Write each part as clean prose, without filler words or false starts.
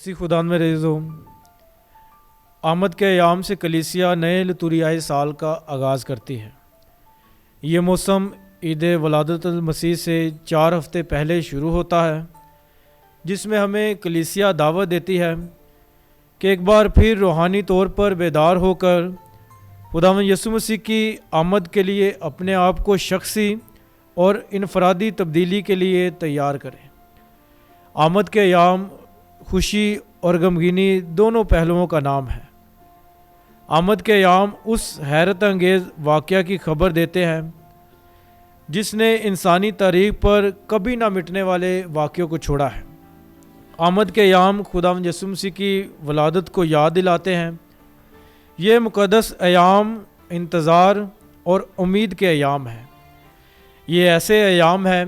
مسیح خدا میں عزیزو، آمد کے ایام سے کلیسیا نئے لتوریائی سال کا آغاز کرتی ہے۔ یہ موسم عید ولادت المسیح سے 4 ہفتے پہلے شروع ہوتا ہے، جس میں ہمیں کلیسیا دعوت دیتی ہے کہ ایک بار پھر روحانی طور پر بیدار ہو کر خداوند یسوع مسیح کی آمد کے لیے اپنے آپ کو شخصی اور انفرادی تبدیلی کے لیے تیار کریں۔ آمد کے ایام خوشی اور غمگینی دونوں پہلوؤں کا نام ہے۔ آمد کے ایام اس حیرت انگیز واقعہ کی خبر دیتے ہیں جس نے انسانی تاریخ پر کبھی نہ مٹنے والے واقعوں کو چھوڑا ہے۔ آمد کے ایام خداوند یسوع مسیح کی ولادت کو یاد دلاتے ہیں۔ یہ مقدس ایام انتظار اور امید کے ایام ہیں۔ یہ ایسے ایام ہیں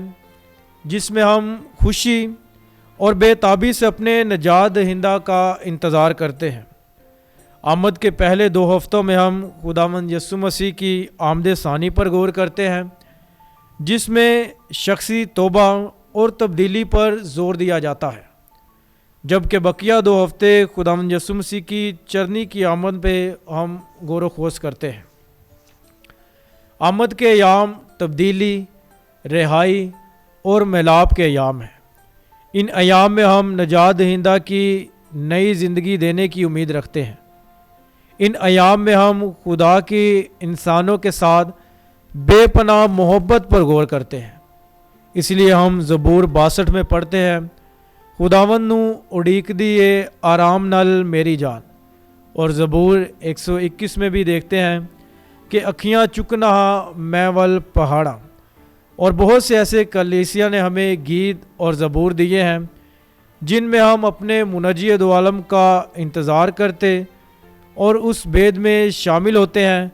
جس میں ہم خوشی اور بے تابی سے اپنے نجات دہندہ کا انتظار کرتے ہیں۔ آمد کے پہلے 2 ہفتوں میں ہم خداوند یسوع مسیح کی آمد ثانی پر غور کرتے ہیں، جس میں شخصی توبہ اور تبدیلی پر زور دیا جاتا ہے، جبکہ بقیہ 2 ہفتے خداوند یسوع مسیح کی چرنی کی آمد پہ ہم غور و خوض کرتے ہیں۔ آمد کے ایام تبدیلی، رہائی اور میلاب کے ایام ہیں۔ ان ایام میں ہم نجات دہندہ کی نئی زندگی دینے کی امید رکھتے ہیں۔ ان ایام میں ہم خدا کی انسانوں کے ساتھ بے پناہ محبت پر غور کرتے ہیں۔ اس لیے ہم زبور 62 میں پڑھتے ہیں، خداوند نو اڑیک دیے آرام نل میری جان، اور زبور 121 میں بھی دیکھتے ہیں کہ اکھیاں چکنا میں ول پہاڑا، اور بہت سے ایسے کلیسیا نے ہمیں گیت اور زبور دیے ہیں جن میں ہم اپنے منجی دو عالم کا انتظار کرتے اور اس بید میں شامل ہوتے ہیں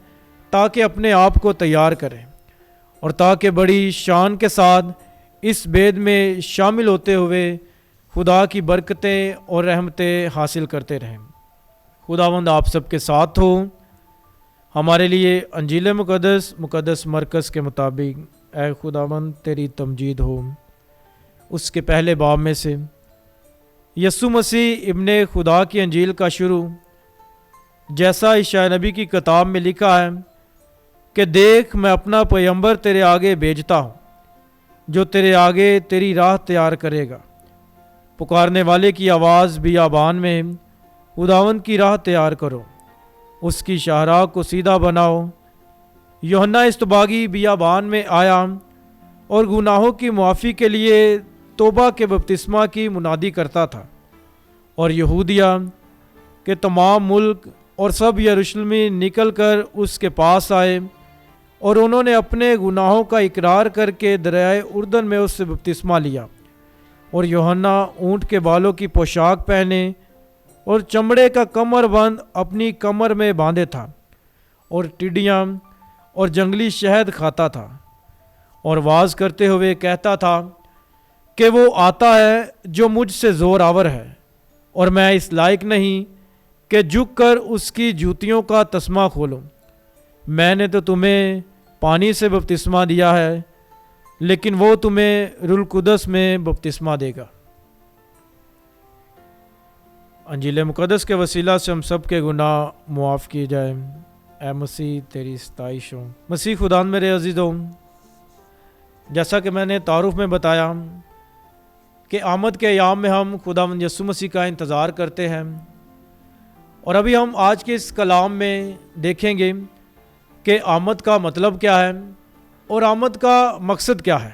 تاکہ اپنے آپ کو تیار کریں اور تاکہ بڑی شان کے ساتھ اس بید میں شامل ہوتے ہوئے خدا کی برکتیں اور رحمتیں حاصل کرتے رہیں۔ خداوند آپ سب کے ساتھ ہو۔ ہمارے لیے انجیل مقدس مرکز کے مطابق اے خداوند تیری تمجید ہو۔ اس کے پہلے باب میں سے یسوع مسیح ابن خدا کی انجیل کا شروع جیسا اشعیا نبی کی کتاب میں لکھا ہے کہ دیکھ میں اپنا پیغمبر تیرے آگے بھیجتا ہوں جو تیرے آگے تیری راہ تیار کرے گا۔ پکارنے والے کی آواز بیابان میں خداوند کی راہ تیار کرو، اس کی شاہراہ کو سیدھا بناؤ۔ یوحنا استباغی بیابان میں آیا اور گناہوں کی معافی کے لیے توبہ کے بپتسمہ کی منادی کرتا تھا، اور یہودیہ کے تمام ملک اور سب یروشلمی نکل کر اس کے پاس آئے اور انہوں نے اپنے گناہوں کا اقرار کر کے دریائے اردن میں اس سے بپتسمہ لیا۔ اور یوحنا اونٹ کے بالوں کی پوشاک پہنے اور چمڑے کا کمر بند اپنی کمر میں باندھے تھا، اور ٹڈیاں اور جنگلی شہد کھاتا تھا، اور واز کرتے ہوئے کہتا تھا کہ وہ آتا ہے جو مجھ سے زور آور ہے، اور میں اس لائق نہیں کہ جھک کر اس کی جوتیوں کا تسمہ کھولوں۔ میں نے تو تمہیں پانی سے بپتسمہ دیا ہے، لیکن وہ تمہیں روح القدس میں بپتسمہ دے گا۔ انجیل مقدس کے وسیلہ سے ہم سب کے گناہ معاف کیے جائیں۔ اے مسیح تیری ستائش ہو۔ مسیح خدا میرے عزیزوں، جیسا کہ میں نے تعارف میں بتایا کہ آمد کے ایام میں ہم خداوند یسوع مسیح کا انتظار کرتے ہیں، اور ابھی ہم آج کے اس کلام میں دیکھیں گے کہ آمد کا مطلب کیا ہے اور آمد کا مقصد کیا ہے۔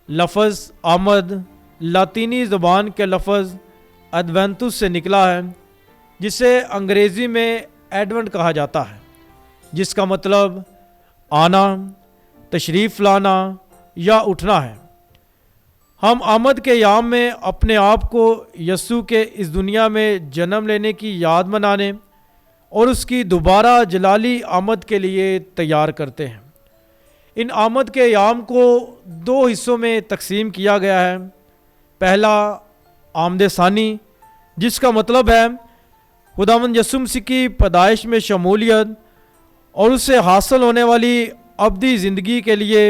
لفظ آمد لاطینی زبان کے لفظ ایڈونتس سے نکلا ہے، جسے انگریزی میں ایڈونٹ کہا جاتا ہے، جس کا مطلب آنا، تشریف لانا یا اٹھنا ہے۔ ہم آمد کے ایام میں اپنے آپ کو یسوع کے اس دنیا میں جنم لینے کی یاد منانے اور اس کی دوبارہ جلالی آمد کے لیے تیار کرتے ہیں۔ ان آمد کے ایام کو 2 حصوں میں تقسیم کیا گیا ہے۔ پہلا آمد ثانی، جس کا مطلب ہے خداوند یسوع مسیح کی پیدائش میں شمولیت اور اس سے حاصل ہونے والی ابدی زندگی کے لیے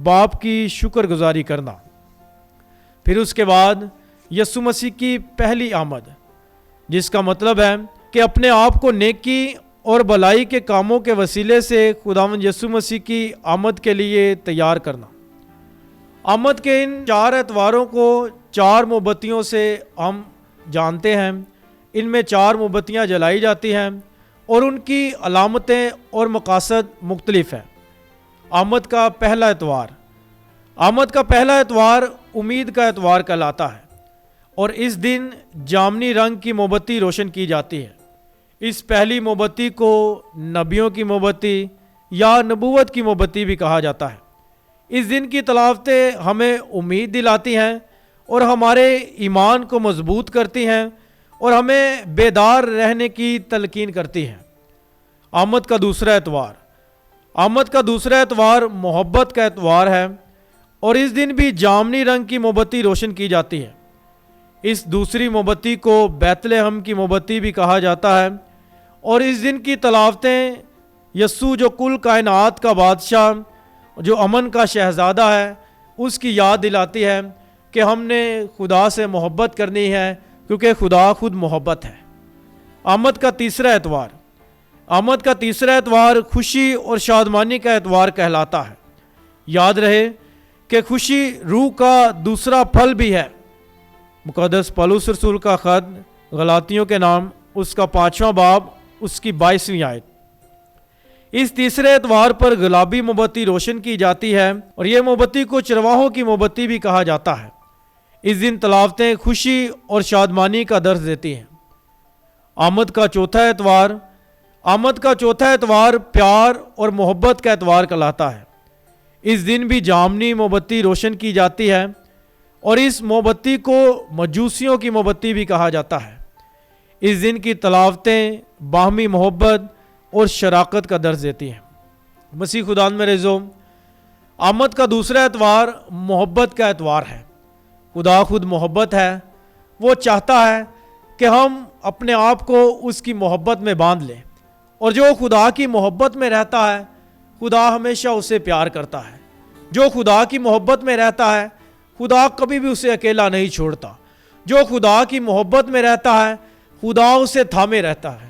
باپ کی شکر گزاری کرنا۔ پھر اس کے بعد یسوع مسیح کی پہلی آمد جس کا مطلب ہے کہ اپنے آپ کو نیکی اور بھلائی کے کاموں کے وسیلے سے خداوند یسوع مسیح کی آمد کے لیے تیار کرنا۔ آمد کے ان 4 اتواروں کو 4 موم بتیوں سے ہم جانتے ہیں۔ ان میں 4 موم بتیاں جلائی جاتی ہیں اور ان کی علامتیں اور مقاصد مختلف ہیں۔ آمد کا پہلا اتوار، آمد کا پہلا اتوار امید کا اتوار کہلاتا ہے، اور اس دن جامنی رنگ کی موم بتی روشن کی جاتی ہے۔ اس پہلی موم بتی کو نبیوں کی موم بتی یا نبوت کی موم بتی بھی کہا جاتا ہے۔ اس دن کی تلاوتیں ہمیں امید دلاتی ہیں اور ہمارے ایمان کو مضبوط کرتی ہیں اور ہمیں بیدار رہنے کی تلقین کرتی ہیں۔ آمد کا دوسرا اتوار، آمد کا دوسرا اتوار محبت کا اتوار ہے، اور اس دن بھی جامنی رنگ کی موم بتی روشن کی جاتی ہے۔ اس دوسری موم بتی کو بیت لحم کی موم بتی بھی کہا جاتا ہے، اور اس دن کی تلاوتیں یسوع جو کل کائنات کا بادشاہ، جو امن کا شہزادہ ہے، اس کی یاد دلاتی ہے کہ ہم نے خدا سے محبت کرنی ہے، کیونکہ خدا خود محبت ہے۔ آمد کا تیسرا اتوار، آمد کا تیسرا اتوار خوشی اور شادمانی کا اتوار کہلاتا ہے۔ یاد رہے کہ خوشی روح کا دوسرا پھل بھی ہے۔ مقدس پولس رسول کا خط غلاطیوں کے نام، اس کا 5واں باب، اس کی 22ویں آیت۔ اس تیسرے اتوار پر گلابی موم بتی روشن کی جاتی ہے، اور یہ موم بتی کو چرواہوں کی موم بتی بھی کہا جاتا ہے۔ اس دن تلاوتیں خوشی اور شادمانی کا درس دیتی ہیں۔ آمد کا چوتھا اتوار، آمد کا چوتھا اتوار پیار اور محبت کا اتوار کہلاتا ہے۔ اس دن بھی جامنی موم بتی روشن کی جاتی ہے، اور اس موم بتی کو مجوسیوں کی موم بتی بھی کہا جاتا ہے۔ اس دن کی تلاوتیں باہمی محبت اور شراکت کا درس دیتی ہیں۔ مسیح خدا میں رضو، آمد کا دوسرا اتوار محبت کا اتوار ہے۔ خدا خود محبت ہے۔ وہ چاہتا ہے کہ ہم اپنے آپ کو اس کی محبت میں باندھ لیں، اور جو خدا کی محبت میں رہتا ہے خدا ہمیشہ اسے پیار کرتا ہے۔ جو خدا کی محبت میں رہتا ہے خدا کبھی بھی اسے اکیلا نہیں چھوڑتا۔ جو خدا کی محبت میں رہتا ہے خدا اسے تھامے رہتا ہے۔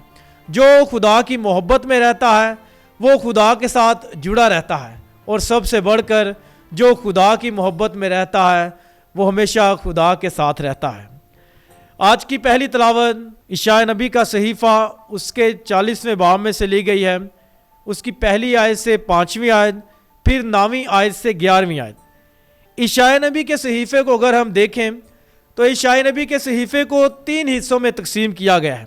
جو خدا کی محبت میں رہتا ہے وہ خدا کے ساتھ جڑا رہتا ہے، اور سب سے بڑھ کر جو خدا کی محبت میں رہتا ہے وہ ہمیشہ خدا کے ساتھ رہتا ہے۔ آج کی پہلی تلاوت اشعیاء نبی کا صحیفہ اس کے 40ویں باب میں سے لی گئی ہے، اس کی پہلی آیت سے 5ویں آیت، پھر 9ویں آیت سے 11ویں آیت۔ اشعیاء نبی کے صحیفے کو اگر ہم دیکھیں تو اشعیاء نبی کے صحیفے کو 3 حصوں میں تقسیم کیا گیا ہے۔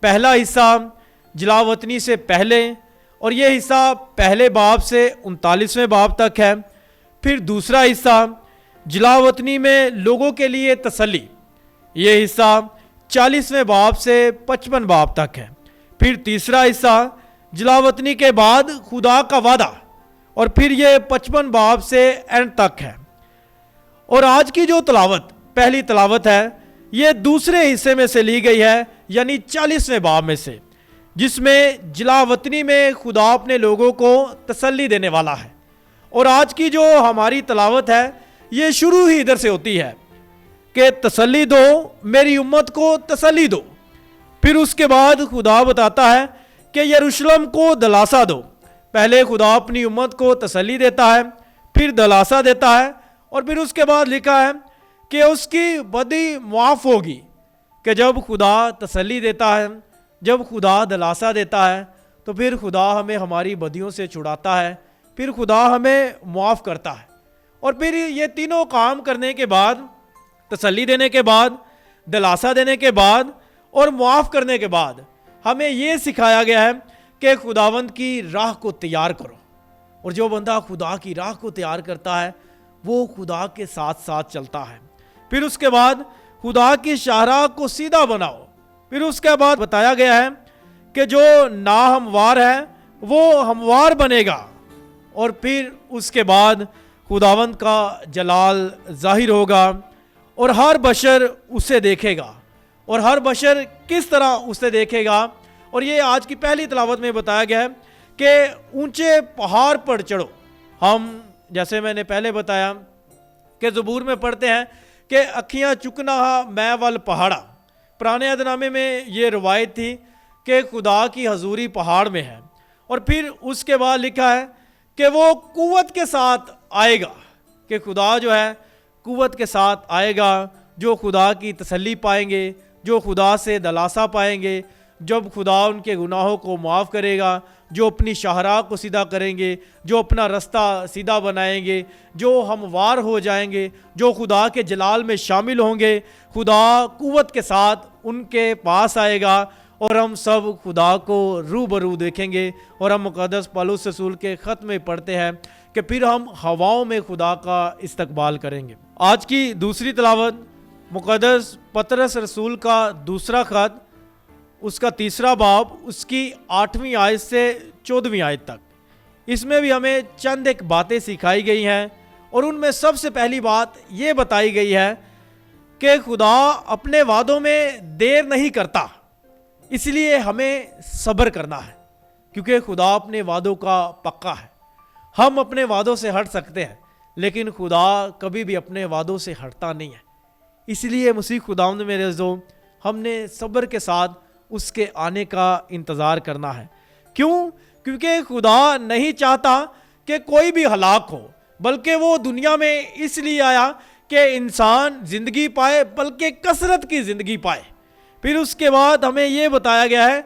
پہلا حصہ جلاوطنی سے پہلے، اور یہ حصہ پہلے باب سے 39ویں باب تک ہے۔ پھر دوسرا حصہ جلاوطنی میں لوگوں کے لیے تسلی، یہ حصہ 40ویں باب سے 55 باب تک ہے۔ پھر تیسرا حصہ جلاوطنی کے بعد خدا کا وعدہ، اور پھر یہ 55 باب سے اینڈ تک ہے۔ اور آج کی جو تلاوت پہلی تلاوت ہے یہ دوسرے حصے میں سے لی گئی ہے، یعنی 40ویں باب میں سے، جس میں جلاوطنی میں خدا اپنے لوگوں کو تسلی دینے والا ہے۔ اور آج کی جو ہماری تلاوت ہے یہ شروع ہی ادھر سے ہوتی ہے کہ تسلی دو، میری امت کو تسلی دو۔ پھر اس کے بعد خدا بتاتا ہے کہ یروشلم کو دلاسا دو۔ پہلے خدا اپنی امت کو تسلی دیتا ہے، پھر دلاسا دیتا ہے، اور پھر اس کے بعد لکھا ہے کہ اس کی بدی معاف ہوگی۔ کہ جب خدا تسلی دیتا ہے، جب خدا دلاسا دیتا ہے، تو پھر خدا ہمیں ہماری بدیوں سے چھڑاتا ہے، پھر خدا ہمیں معاف کرتا ہے۔ اور پھر یہ تینوں کام کرنے کے بعد، تسلی دینے کے بعد، دلاسا دینے کے بعد اور معاف کرنے کے بعد، ہمیں یہ سکھایا گیا ہے کہ خداوند کی راہ کو تیار کرو۔ اور جو بندہ خدا کی راہ کو تیار کرتا ہے وہ خدا کے ساتھ ساتھ چلتا ہے۔ پھر اس کے بعد خدا کی شاہراہ کو سیدھا بناؤ۔ پھر اس کے بعد بتایا گیا ہے کہ جو ناہموار ہے وہ ہموار بنے گا، اور پھر اس کے بعد خداوند کا جلال ظاہر ہوگا، اور ہر بشر اسے دیکھے گا۔ اور ہر بشر کس طرح اسے دیکھے گا؟ اور یہ آج کی پہلی تلاوت میں بتایا گیا ہے کہ اونچے پہاڑ پر چڑھو۔ ہم جیسے میں نے پہلے بتایا کہ زبور میں پڑھتے ہیں کہ اکھیاں چکنا میں ول پہاڑا، پرانے عہد نامے میں یہ روایت تھی کہ خدا کی حضوری پہاڑ میں ہے، اور پھر اس کے بعد لکھا ہے کہ وہ قوت کے ساتھ آئے گا، کہ خدا جو ہے قوت کے ساتھ آئے گا، جو خدا کی تسلی پائیں گے، جو خدا سے دلاسا پائیں گے، جب خدا ان کے گناہوں کو معاف کرے گا، جو اپنی شاہراہ کو سیدھا کریں گے، جو اپنا رستہ سیدھا بنائیں گے، جو ہموار ہو جائیں گے، جو خدا کے جلال میں شامل ہوں گے، خدا قوت کے ساتھ ان کے پاس آئے گا، اور ہم سب خدا کو روبرو دیکھیں گے۔ اور ہم مقدس پولس رسول کے خط میں پڑھتے ہیں کہ پھر ہم ہواؤں میں خدا کا استقبال کریں گے۔ آج کی دوسری تلاوت مقدس پطرس رسول کا دوسرا خط، اس کا 3 باب، اس کی 8ویں آیت سے 14ویں آیت تک۔ اس میں بھی ہمیں چند ایک باتیں سکھائی گئی ہیں، اور ان میں سب سے پہلی بات یہ بتائی گئی ہے کہ خدا اپنے وعدوں میں دیر نہیں کرتا، اس لیے ہمیں صبر کرنا ہے، کیونکہ خدا اپنے وعدوں کا پکا ہے۔ ہم اپنے وعدوں سے ہٹ سکتے ہیں، لیکن خدا کبھی بھی اپنے وعدوں سے ہٹتا نہیں ہے۔ اس لیے مسیح خداوند میرے عزیزو، ہم نے صبر کے ساتھ اس کے آنے کا انتظار کرنا ہے۔ کیوں؟ کیونکہ خدا نہیں چاہتا کہ کوئی بھی ہلاک ہو، بلکہ وہ دنیا میں اس لیے آیا کہ انسان زندگی پائے، بلکہ کثرت کی زندگی پائے۔ پھر اس کے بعد ہمیں یہ بتایا گیا ہے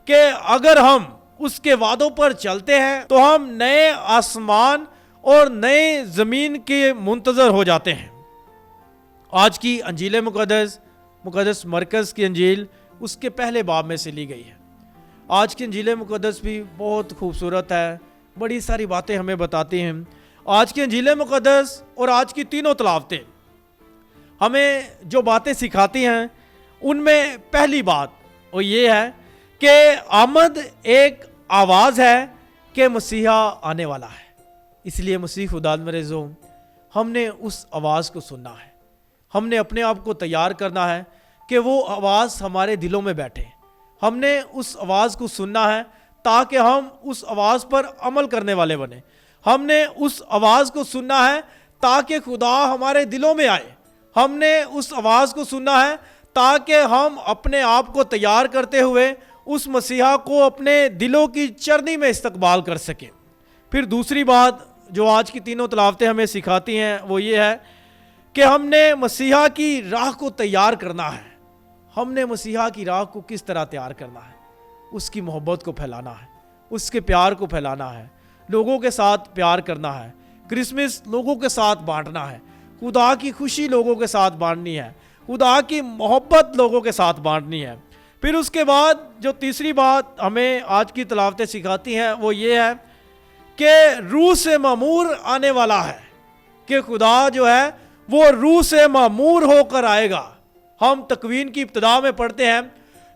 کہ اگر ہم اس کے وعدوں پر چلتے ہیں تو ہم نئے آسمان اور نئے زمین کے منتظر ہو جاتے ہیں۔ آج کی انجیل مقدس مرکز کی انجیل اس کے پہلے باب میں سے لی گئی ہے۔ آج کی انجیل مقدس بھی بہت خوبصورت ہے، بڑی ساری باتیں ہمیں بتاتی ہیں۔ آج کی انجیل مقدس اور آج کی تینوں تلاوتیں ہمیں جو باتیں سکھاتی ہیں، ان میں پہلی بات وہ یہ ہے کہ آمد ایک آواز ہے کہ مسیحا آنے والا ہے۔ اس لیے مسیح خدا میرے عزیزو، ہم نے اس آواز کو سننا ہے، ہم نے اپنے آپ کو تیار کرنا ہے کہ وہ آواز ہمارے دلوں میں بیٹھے۔ ہم نے اس آواز کو سننا ہے تاکہ ہم اس آواز پر عمل کرنے والے بنیں۔ ہم نے اس آواز کو سننا ہے تاکہ خدا ہمارے دلوں میں آئے۔ ہم نے اس آواز کو سننا ہے تاکہ ہم اپنے آپ کو تیار کرتے ہوئے اس مسیحا کو اپنے دلوں کی چرنی میں استقبال کر سکیں۔ پھر دوسری بات جو آج کی تینوں تلاوتیں ہمیں سکھاتی ہیں وہ یہ ہے کہ ہم نے مسیحا کی راہ کو تیار کرنا ہے۔ ہم نے مسیحا کی راہ کو کس طرح تیار کرنا ہے؟ اس کی محبت کو پھیلانا ہے، اس کے پیار کو پھیلانا ہے، لوگوں کے ساتھ پیار کرنا ہے، کرسمس لوگوں کے ساتھ بانٹنا ہے، خدا کی خوشی لوگوں کے ساتھ بانٹنی ہے، خدا کی محبت لوگوں کے ساتھ بانٹنی ہے۔ پھر اس کے بعد جو تیسری بات ہمیں آج کی تلاوتیں سکھاتی ہیں وہ یہ ہے کہ روح سے معمور آنے والا ہے، کہ خدا جو ہے وہ روح سے معمور ہو کر آئے گا۔ ہم تکوین کی ابتدا میں پڑھتے ہیں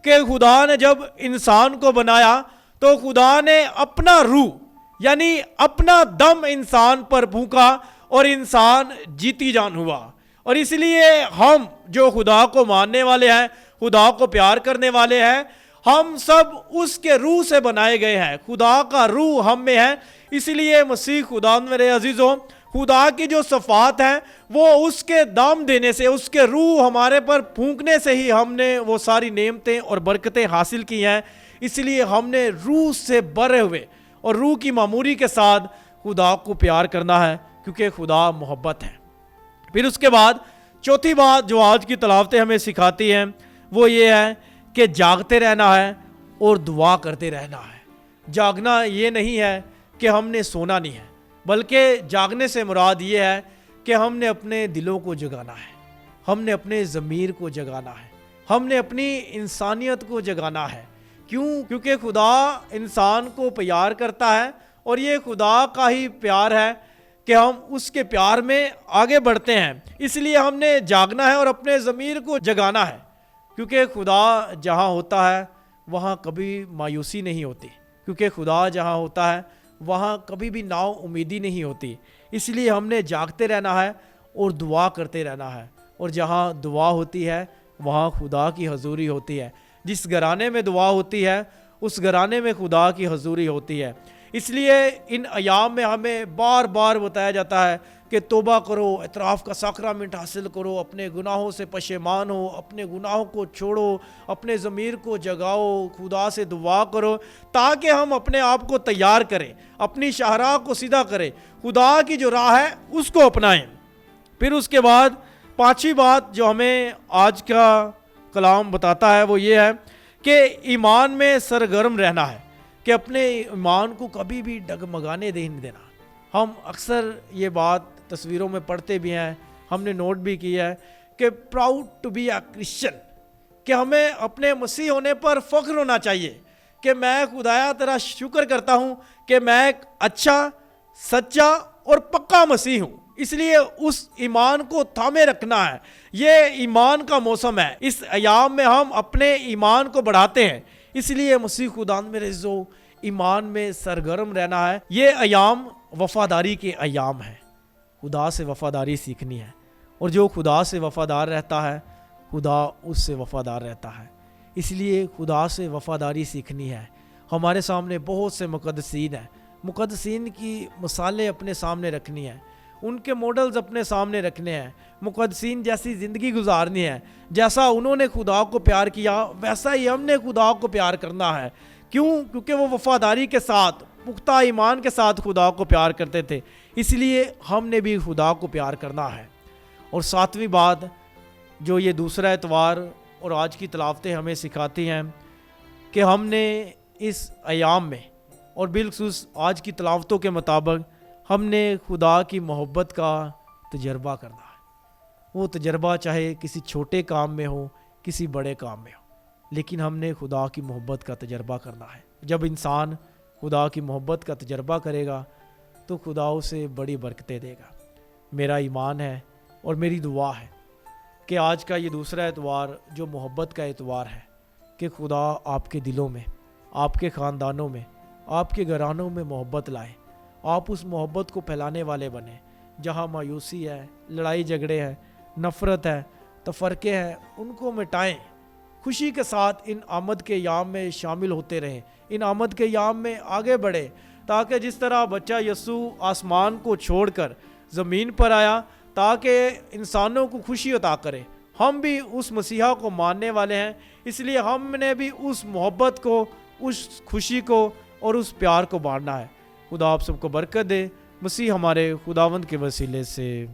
کہ خدا نے جب انسان کو بنایا تو خدا نے اپنا روح یعنی اپنا دم انسان پر پھونکا اور انسان جیتی جان ہوا۔ اور اس لیے ہم جو خدا کو ماننے والے ہیں، خدا کو پیار کرنے والے ہیں، ہم سب اس کے روح سے بنائے گئے ہیں، خدا کا روح ہم میں ہے۔ اس لیے مسیح خدا میرے عزیزوں، خدا کی جو صفات ہیں وہ اس کے دم دینے سے، اس کے روح ہمارے پر پھونکنے سے ہی ہم نے وہ ساری نعمتیں اور برکتیں حاصل کی ہیں۔ اس لیے ہم نے روح سے بھرے ہوئے اور روح کی معموری کے ساتھ خدا کو پیار کرنا ہے، کیونکہ خدا محبت ہے۔ پھر اس کے بعد چوتھی بات جو آج کی تلاوتیں ہمیں سکھاتی ہیں وہ یہ ہے کہ جاگتے رہنا ہے اور دعا کرتے رہنا ہے۔ جاگنا یہ نہیں ہے کہ ہم نے سونا نہیں ہے، بلکہ جاگنے سے مراد یہ ہے کہ ہم نے اپنے دلوں کو جگانا ہے، ہم نے اپنے ضمیر کو جگانا ہے، ہم نے اپنی انسانیت کو جگانا ہے۔ کیوں؟ کیونکہ خدا انسان کو پیار کرتا ہے، اور یہ خدا کا ہی پیار ہے کہ ہم اس کے پیار میں آگے بڑھتے ہیں۔ اس لیے ہم نے جاگنا ہے اور اپنے ضمیر کو جگانا ہے، کیونکہ خدا جہاں ہوتا ہے وہاں کبھی مایوسی نہیں ہوتی، کیونکہ خدا جہاں ہوتا ہے وہاں کبھی بھی نا امیدی نہیں ہوتی۔ اس لیے ہم نے جاگتے رہنا ہے اور دعا کرتے رہنا ہے، اور جہاں دعا ہوتی ہے وہاں خدا کی حضوری ہوتی ہے۔ جس گھرانے میں دعا ہوتی ہے اس گھرانے میں خدا کی حضوری ہوتی ہے۔ اس لیے ان ایام میں ہمیں بار بار بتایا جاتا ہے کہ توبہ کرو، اعتراف کا ساکرامنٹ حاصل کرو، اپنے گناہوں سے پشیمان ہو، اپنے گناہوں کو چھوڑو، اپنے ضمیر کو جگاؤ، خدا سے دعا کرو تاکہ ہم اپنے آپ کو تیار کریں، اپنی شاہراہ کو سیدھا کریں، خدا کی جو راہ ہے اس کو اپنائیں۔ پھر اس کے بعد پانچویں بات جو ہمیں آج کا کلام بتاتا ہے وہ یہ ہے کہ ایمان میں سرگرم رہنا ہے، کہ اپنے ایمان کو کبھی بھی ڈگمگانے نہیں دینا۔ ہم اکثر یہ بات تصویروں میں پڑھتے بھی ہیں، ہم نے نوٹ بھی کیا ہے کہ proud to be a Christian, کہ ہمیں اپنے مسیح ہونے پر فخر ہونا چاہیے کہ میں خدایا تیرا شکر کرتا ہوں کہ میں ایک اچھا، سچا اور پکا مسیح ہوں۔ اس لیے اس ایمان کو تھامے رکھنا ہے۔ یہ ایمان کا موسم ہے، اس ایام میں ہم اپنے ایمان کو بڑھاتے ہیں، اس لیے مسیح خدا میرے عزیزو ایمان میں سرگرم رہنا ہے۔ یہ ایام وفاداری کے ایام ہیں، خدا سے وفاداری سیکھنی ہے، اور جو خدا سے وفادار رہتا ہے خدا اس سے وفادار رہتا ہے۔ اس لیے خدا سے وفاداری سیکھنی ہے۔ ہمارے سامنے بہت سے مقدسین ہیں، مقدسین کی مثالیں اپنے سامنے رکھنی ہیں، ان کے ماڈلز اپنے سامنے رکھنے ہیں، مقدسین جیسی زندگی گزارنی ہے، جیسا انہوں نے خدا کو پیار کیا ویسا ہی ہم نے خدا کو پیار کرنا ہے۔ کیونکہ وہ وفاداری کے ساتھ، پختہ ایمان کے ساتھ خدا کو پیار کرتے تھے، اس لیے ہم نے بھی خدا کو پیار کرنا ہے۔ اور ساتویں بات جو یہ دوسرا اتوار اور آج کی تلاوتیں ہمیں سکھاتی ہیں کہ ہم نے اس ایام میں، اور بالخصوص آج کی تلاوتوں کے مطابق، ہم نے خدا کی محبت کا تجربہ کرنا ہے۔ وہ تجربہ چاہے کسی چھوٹے کام میں ہو، کسی بڑے کام میں ہو، لیکن ہم نے خدا کی محبت کا تجربہ کرنا ہے۔ جب انسان خدا کی محبت کا تجربہ کرے گا تو خدا اسے بڑی برکتیں دے گا۔ میرا ایمان ہے اور میری دعا ہے کہ آج کا یہ دوسرا اتوار جو محبت کا اتوار ہے، کہ خدا آپ کے دلوں میں، آپ کے خاندانوں میں، آپ کے گھرانوں میں محبت لائے۔ آپ اس محبت کو پھیلانے والے بنیں۔ جہاں مایوسی ہے، لڑائی جھگڑے ہیں، نفرت ہے، تفرقے ہیں، ان کو مٹائیں۔ خوشی کے ساتھ ان آمد کے ایام میں شامل ہوتے رہیں، ان آمد کے ایام میں آگے بڑھیں، تاکہ جس طرح بچہ یسوع آسمان کو چھوڑ کر زمین پر آیا تاکہ انسانوں کو خوشی عطا کرے، ہم بھی اس مسیحا کو ماننے والے ہیں، اس لیے ہم نے بھی اس محبت کو، اس خوشی کو اور اس پیار کو بانٹنا ہے۔ خدا آپ سب کو برکت دے، مسیح ہمارے خداوند کے وسیلے سے۔